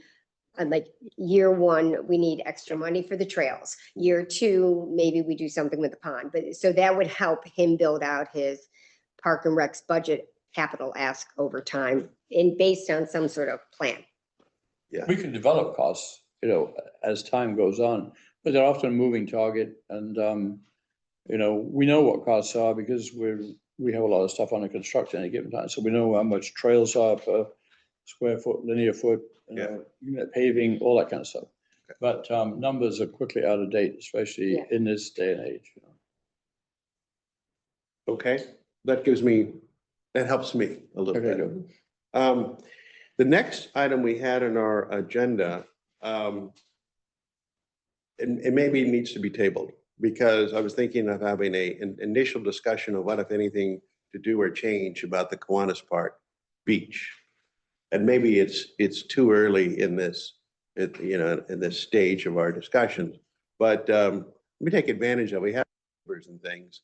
like year 1, we need extra money for the trails. Year 2, maybe we do something with the pond. But so that would help him build out his Park and Rec's budget capital ask over time and based on some sort of plan. we can develop costs, as time goes on, but they're often a moving target. And, we know what costs are because we have a lot of stuff under construction at any given time. So we know how much trails are per square foot, linear foot, paving, all that kind of stuff. Okay. But numbers are quickly out of date, especially Yeah. in this day and age. Okay, that helps me a little Okay, bit. good. The next item we had on our agenda, it maybe needs to be tabled, because I was thinking of having an initial discussion of what, if anything, to do or change about the Kiwanis Park beach. And maybe it's too early in this, in this stage of our discussions. But let me take advantage of, we have numbers and things.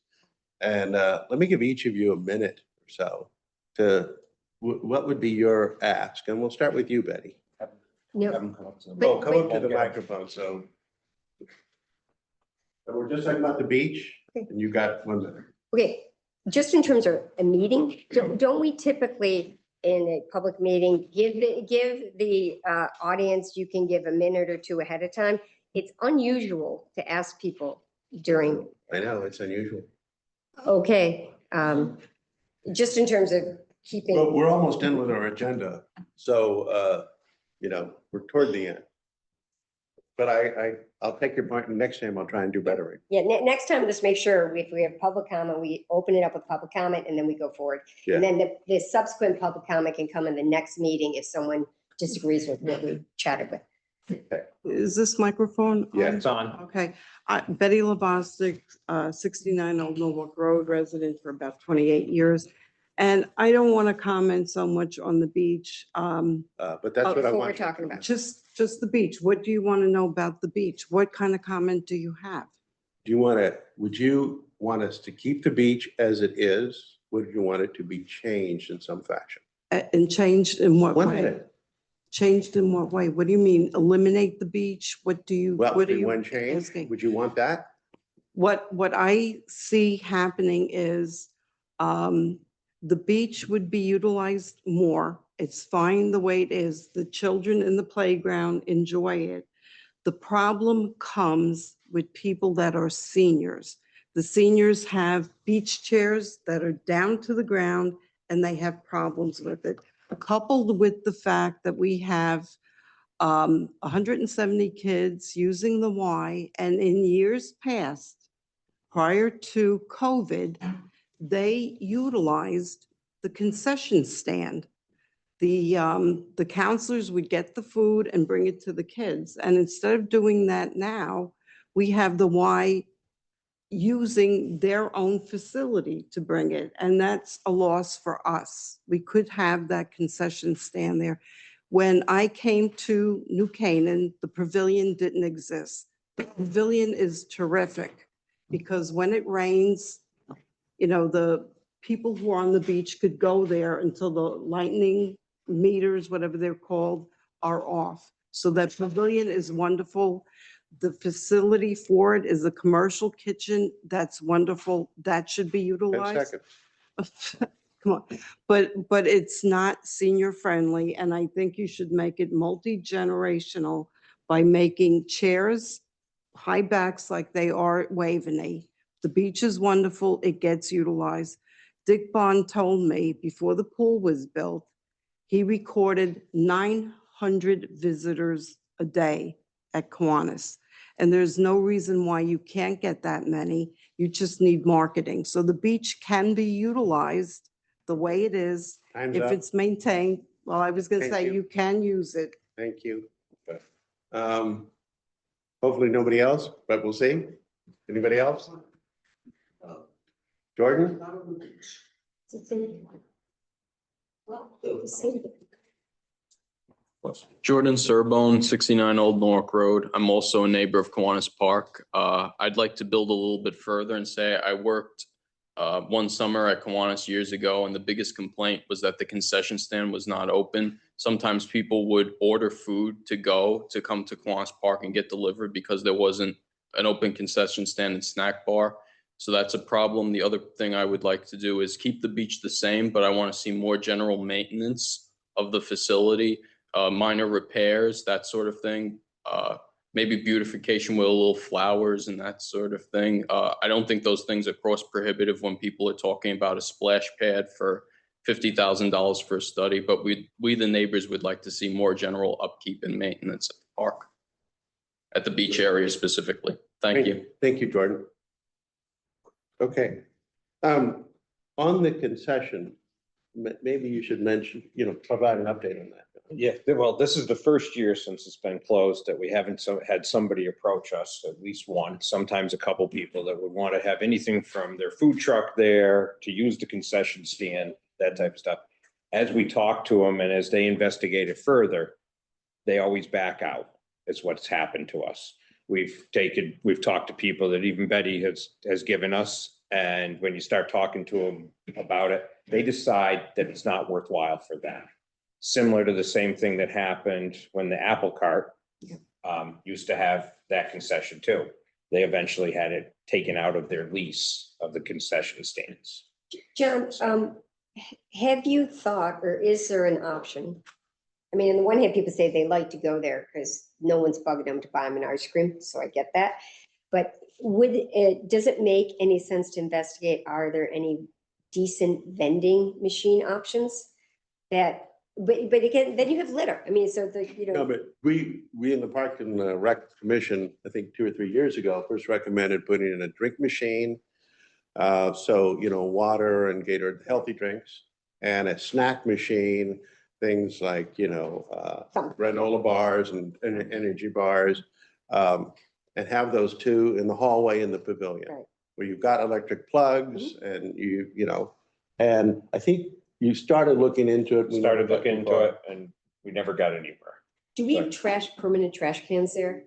And let me give each of you a minute or so to, what would be your ask? And we'll start with you, Betty. No, Oh, come up to the microphone, so. We're just talking about the beach, and you got 1 minute. okay, just in terms of a meeting, don't we typically in a public meeting give the audience, you can give a minute or 2 ahead of time? It's unusual to ask people during. I know, it's unusual. Okay, just in terms of Well, keeping, we're almost done with our agenda, so, we're toward the end. But I'll take your point, and next time I'll try and do better. yeah, next time, just make sure if we have public comment, we open it up with public comment and then we go forward. And then the subsequent public comment can come in the next meeting if someone disagrees with what we chatted with. Is this microphone on? Yeah. It's on. Okay, Betty Lebostic, 69 Old Norwalk Road, resident for about 28 years. And I don't want to comment so much on the beach. But that's what I That's what we're want. talking about. Just the beach. What do you want to know about the beach? What kind of comment do you have? Would you want us to keep the beach as it is? Would you want it to be changed in some fashion? And changed in what 1 way? minute. Changed in what way? What do you mean? Eliminate the beach? What do you? Well, what are in you one change, asking? would you want that? What I see happening is the beach would be utilized more. It's fine the way it is. The children in the playground enjoy it. The problem comes with people that are seniors. The seniors have beach chairs that are down to the ground and they have problems with it. Coupled with the fact that we have 170 kids using the Y, and in years past, prior to COVID, they utilized the concession stand. The counselors would get the food and bring it to the kids. And instead of doing that now, we have the Y using their own facility to bring it. And that's a loss for us. We could have that concession stand there. When I came to New Canaan, the pavilion didn't exist. The pavilion is terrific because when it rains, you know, the people who are on the beach could go there until the lightning meters, whatever they're called, are off. So that pavilion is wonderful. The facility for it is a commercial kitchen. That's wonderful. That should be 10 utilized. seconds. Come on, but it's not senior friendly, and I think you should make it multi-generational by making chairs, high backs like they are at Waveney. The beach is wonderful, it gets utilized. Dick Bond told me before the pool was built, he recorded 900 visitors a day at Kiwanis. And there's no reason why you can't get that many, you just need marketing. So the beach can be utilized the way it is. Time's If up. it's maintained, well, I was gonna Thank say, you. you can use it. Thank you. Hopefully nobody else, but we'll see. Anybody else? Jordan? Jordan Surbone, 69 Old Nork Road. I'm also a neighbor of Kiwanis Park. I'd like to build a little bit further and say I worked one summer at Kiwanis years ago, and the biggest complaint was that the concession stand was not open. Sometimes people would order food to come to Kiwanis Park and get delivered because there wasn't an open concession stand and snack bar. So that's a problem. The other thing I would like to do is keep the beach the same, but I want to see more general maintenance of the facility. Minor repairs, that sort of thing. Maybe beautification with a little flowers and that sort of thing. I don't think those things are cost prohibitive when people are talking about a splash pad for $50,000 for a study, but we the neighbors would like to see more general upkeep and maintenance at the park, at the beach area specifically. Thank you. Thank you, Jordan. Okay. On the concession, maybe you should mention, provide an update on that. Yeah, well, this is the first year since it's been closed that we haven't had somebody approach us, at least one, sometimes a couple people that would want to have anything from their food truck there to use the concession stand, that type of stuff. As we talk to them and as they investigate it further, they always back out. It's what's happened to us. We've talked to people that even Betty has given us. And when you start talking to them about it, they decide that it's not worthwhile for them. Similar to the same thing that happened when the Apple Cart used to have that concession too. They eventually had it taken out of their lease of the concession stands. John, have you thought, or is there an option? I mean, on the one hand, people say they like to go there because no one's bugging them to buy them an ice cream, so I get that. But does it make any sense to investigate, are there any decent vending machine options that, but again, then you have litter. I mean, so No, but we in the Park and Rec Commission, I think 2 or 3 years ago, first recommended putting in a drink machine. So, water and Gatorade healthy drinks, and a snack machine, things like, granola bars and energy bars, and have those two in the hallway in the pavilion, right, where you've got electric plugs and and I think you started looking into it. We started looking into it and we never got anywhere. do we have permanent trash cans there?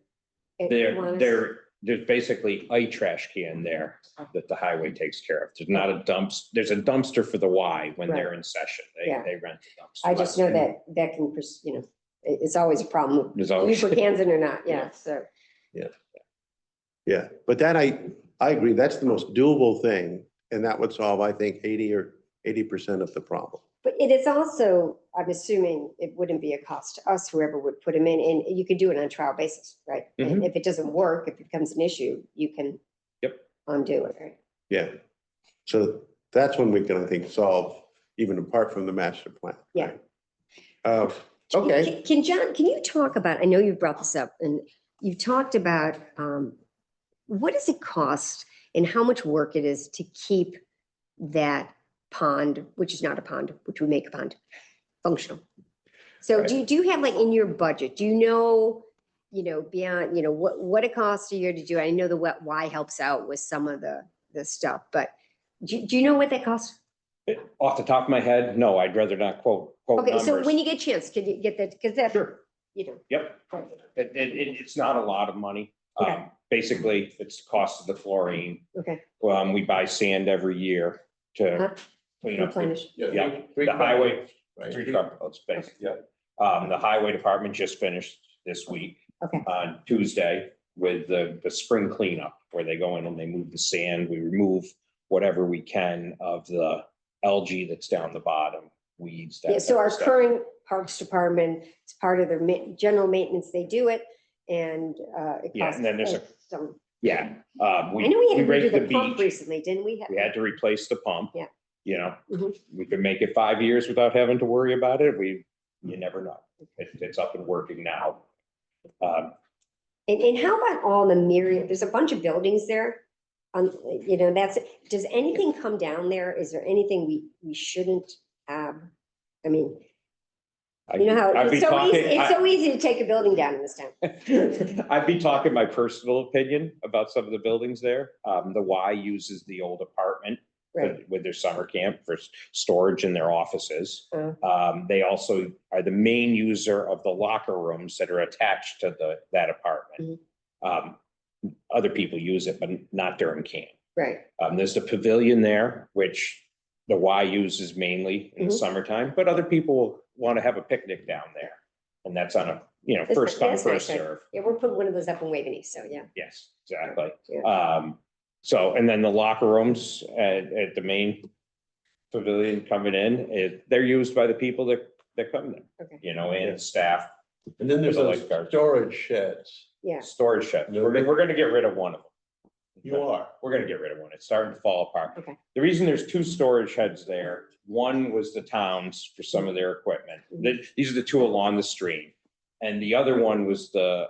at Kiwanis? There's basically a trash can there that the highway takes care of. There's not a there's a dumpster for the Y when they're in session. They rent the dumpster. I just know that can, it's always a problem. There's You always. put cans in or not, yeah, so. Yeah, but that I agree, that's the most doable thing, and that would solve, I think, 80% of the problem. But it is also, I'm assuming it wouldn't be a cost to us, whoever would put them in, and you could do it on a trial basis, right? And if it doesn't work, if it becomes an issue, you can undo it, right? Yeah, so that's when we can, I think, solve, even apart from the master plan. Yeah. Right? Okay. John, can you talk about, I know you've brought this up, and you've talked about what does it cost and how much work it is to keep that pond, which is not a pond, which we make a pond, functional. So do you have, like, in your budget, do you know, beyond, what it costs a year to do? I know the wet Y helps out with some of the stuff, but do you know what that costs? Off the top of my head, no, I'd rather not quote Okay, numbers. so when you get a chance, could you get that? Because that, Sure. you know. Yep. It's not a lot of money. Okay. basically, it's the cost of the chlorine. Okay. We buy sand every year to Uh-huh. clean up. Replenish. Yeah, Three the highway, right? 3 truckloads, basically. The highway department just finished this week. Okay. On Tuesday with the spring cleanup, where they go in and they move the sand, we remove whatever we can of the algae that's down the bottom, weeds. that Yeah, so type our of stuff. current Parks Department, it's part of their general maintenance, they do it, and it Yeah, costs. and then there's a- some. Yeah. I know we had to rake redo the pump beach. recently, didn't we? We had to replace the pump. Yeah. You know, Mhm. we could make it 5 years without having to worry about it. You never know. It's up and working now. And how about all the myriad, there's a bunch of buildings there. You know, does anything come down there? Is there anything we shouldn't have? I mean, you know how, I'd be it's so easy, talking- it's so easy to take a building down in this town. I'd be talking my personal opinion about some of the buildings there. The Y uses the old apartment Right. with their summer camp for storage in their offices. Uh. They also are the main user of the locker rooms that are attached to that apartment. Other people use it, but not during camp. Right. There's the pavilion there, which the Y uses mainly in the Mhm. summertime, but other people want to have a picnic down there. And that's on a, first come, That's nice, first right? serve. Yeah, we're putting one of those up in Waveney, so yeah. Yes, exactly. Yeah. So, and then the locker rooms at the main pavilion coming in, they're used by the people that come there. Okay. And staff, And then there's For the those lifeguards. storage sheds. Yeah. storage shed. We're gonna get rid of one of them. You are. We're gonna get rid of one. It's starting to fall apart. Okay. The reason there's 2 storage sheds there, one was the town's for some of their equipment. These are the 2 along the stream. And the other one was the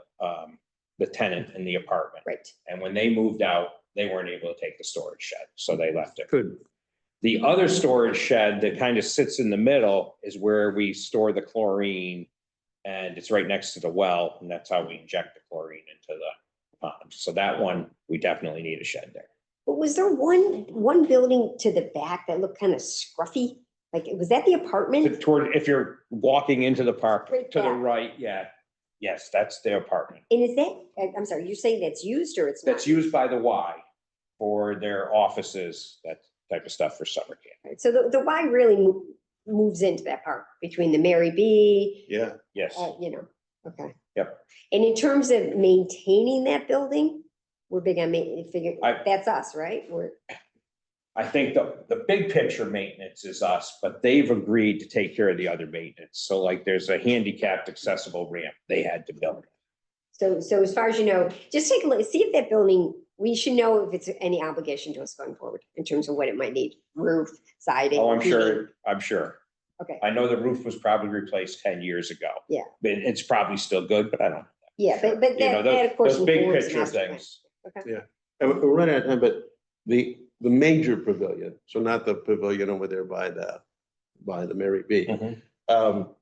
tenant in the apartment. Right. And when they moved out, they weren't able to take the storage shed, so they left it. Good. The other storage shed that kind of sits in the middle is where we store the chlorine. And it's right next to the well, and that's how we inject the chlorine into the pond. So that one, we definitely need a shed there. But was there one building to the back that looked kind of scruffy? Like, was that the apartment? If you're walking into the park Right to the back. right, yeah. Yes, that's the apartment. And is that, I'm sorry, you're saying that's used or it's not? That's used by the Y for their offices, that type of stuff for summer camp. Right, so the Y really moves into that park between the Mary B, Yeah. Yes. okay. Yep. And in terms of maintaining that building, we're big on I- that's us, right? I think the big picture maintenance is us, but they've agreed to take care of the other maintenance. So like there's a handicapped accessible ramp they had to build. So as far as you know, just take a look, see if that building, we should know if it's any obligation to us going forward in terms of what it might need, roof, siding. Oh, I'm heating. sure. Okay, I know the roof was probably replaced 10 years ago. Yeah. But it's probably still good, but I don't. yeah, but that of course. Those big informs the picture master plan. things. Okay, And we're running out of time, but the major pavilion, so not the pavilion over there by the Mary B. Mhm.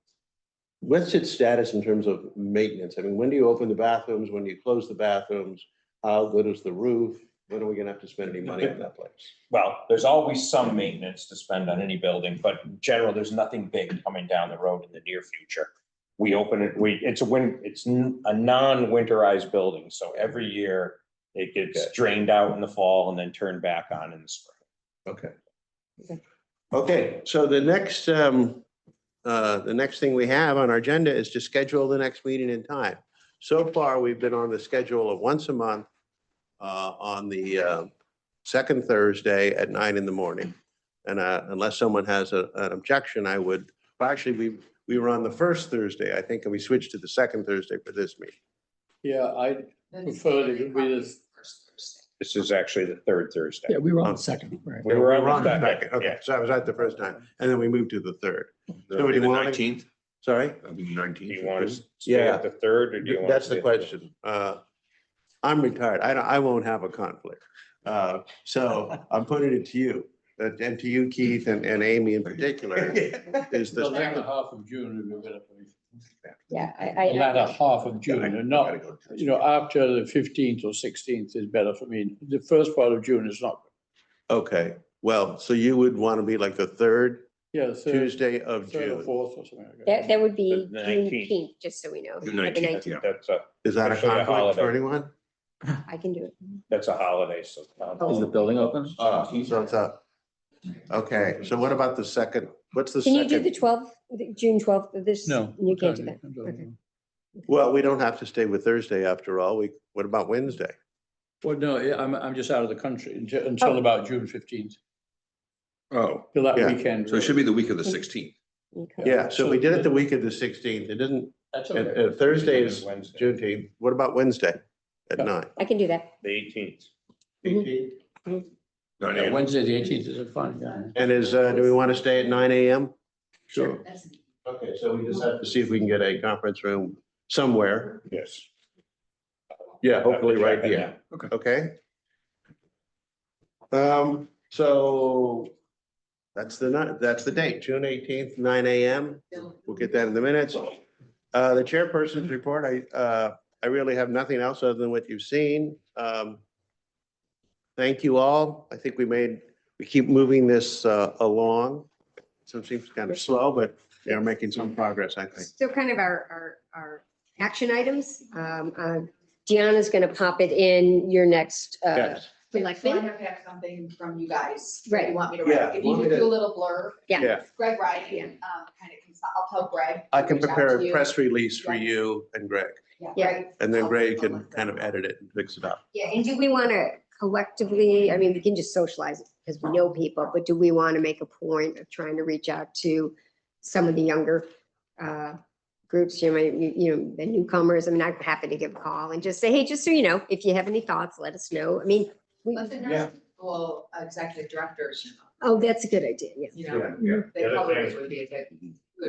What's its status in terms of maintenance? I mean, when do you open the bathrooms? When do you close the bathrooms? How good is the roof? When are we gonna have to spend any money on that place? Well, there's always some maintenance to spend on any building, but in general, there's nothing big coming down the road in the near future. We open it, it's a non-winterized building, so every year it gets Okay. drained out in the fall and then turned back on in the spring. Okay. Okay. Okay, so the next thing we have on our agenda is to schedule the next meeting in time. So far, we've been on the schedule of once a month on the second Thursday at 9 a.m. And unless someone has an objection, I would, well, actually, we were on the first Thursday, I think, and we switched to the second Thursday for this meeting. Yeah, I prefer it to be this. This is actually the third Thursday. Yeah, we were on the second, right? We were on on the the second, okay, so I was at the first time, and then we moved to the third. That'll be do the you want- 19th. Sorry? That'll be the Do 19th. you want to stay Yeah. at the third or do you want? That's the question. I'm retired. I won't have a conflict. So I'm putting it to you, and to you, Keith, and Amy in particular, is The the, latter half of June would be better for me. yeah, The latter half of June, and not, Gotta go. after the 15th or 16th is better for me. The first part of June is not. okay, well, so you would want to be like the third Yeah, third, Tuesday of third or June. fourth or something like that. that would be The 19th. Juneteenth, just so we know. June The 19th, 19th. yeah. That's Is that a Actually, a conflict for holiday. anyone? I can do it. That's a holiday, so. Is the building open? So it's up. Okay, so what about the second? What's the Can you do the second? 12th, June 12th of this? No. You can't do that. Okay. Okay. Well, we don't have to stay with Thursday after all. What about Wednesday? Well, no, yeah, I'm just out of the country until Oh. about June 15th, Oh, till that Yeah. weekend. so it should be the week of the 16th. Okay. Yeah, so we did it the week of the 16th. It didn't, That's and okay. Thursday is Wednesday. Juneteenth. What about Wednesday at Yeah. 9? I can do that. The 18th. 18th? No, Yeah, no. Wednesday, the 18th is fine, yeah. And do we want to stay at 9 AM? Sure. That's- Okay, so we just have to see if we can get a conference room somewhere. Yes. Yeah, hopefully right here. Okay. So that's the date, June 18th, 9 AM. We'll get that in the minutes. The chairperson's report, I really have nothing else other than what you've seen. Thank you all. I think we keep moving this along. Some seems kind of slow, but they're making some progress, I think. So kind of our action items. Deanna's going to pop it in your next Yes. select So I meeting. have to have something from you guys. that Right. You want me to Yeah, write? If you want me just to- do a little blurb. Yeah. Greg writing, Yeah. kind of, I'll tell Greg. I to can reach out prepare to a you. press release for Yeah. you and Greg, Yeah. Yeah. and then I'll- Greg I'll can let kind of Greg know. edit it and fix it up. Yeah, and do we want to collectively, I mean, we can just socialize it because we know people, but do we want to make a point of trying to reach out to some of the younger groups, the newcomers? I mean, I'm happy to give a call and just say, hey, just so you know, if you have any thoughts, let us know. I mean, Let the nurse, well, executive directors, oh, that's a good idea, yeah. you know, they The other probably thing- would be a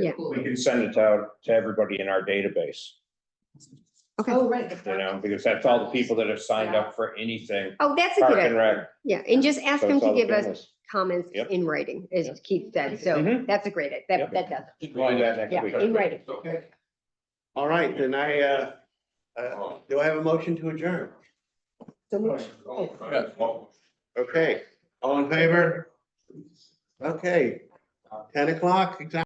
Yeah. good, cool. We can send it out to everybody in our database, Okay. Oh, right. you know, because that's all the people that have signed up for anything. Oh, that's a Park good and idea. Rec. Yeah, and just ask So them it's all to the give us families. comments Yep. in writing, as Yep. Keith said. So Mhm. that's a great, Yep. that does. We'll do that next Yeah, week. in writing. Okay. All right, then do I have a motion to adjourn? Okay, all in favor? Okay, 10 o'clock, exactly.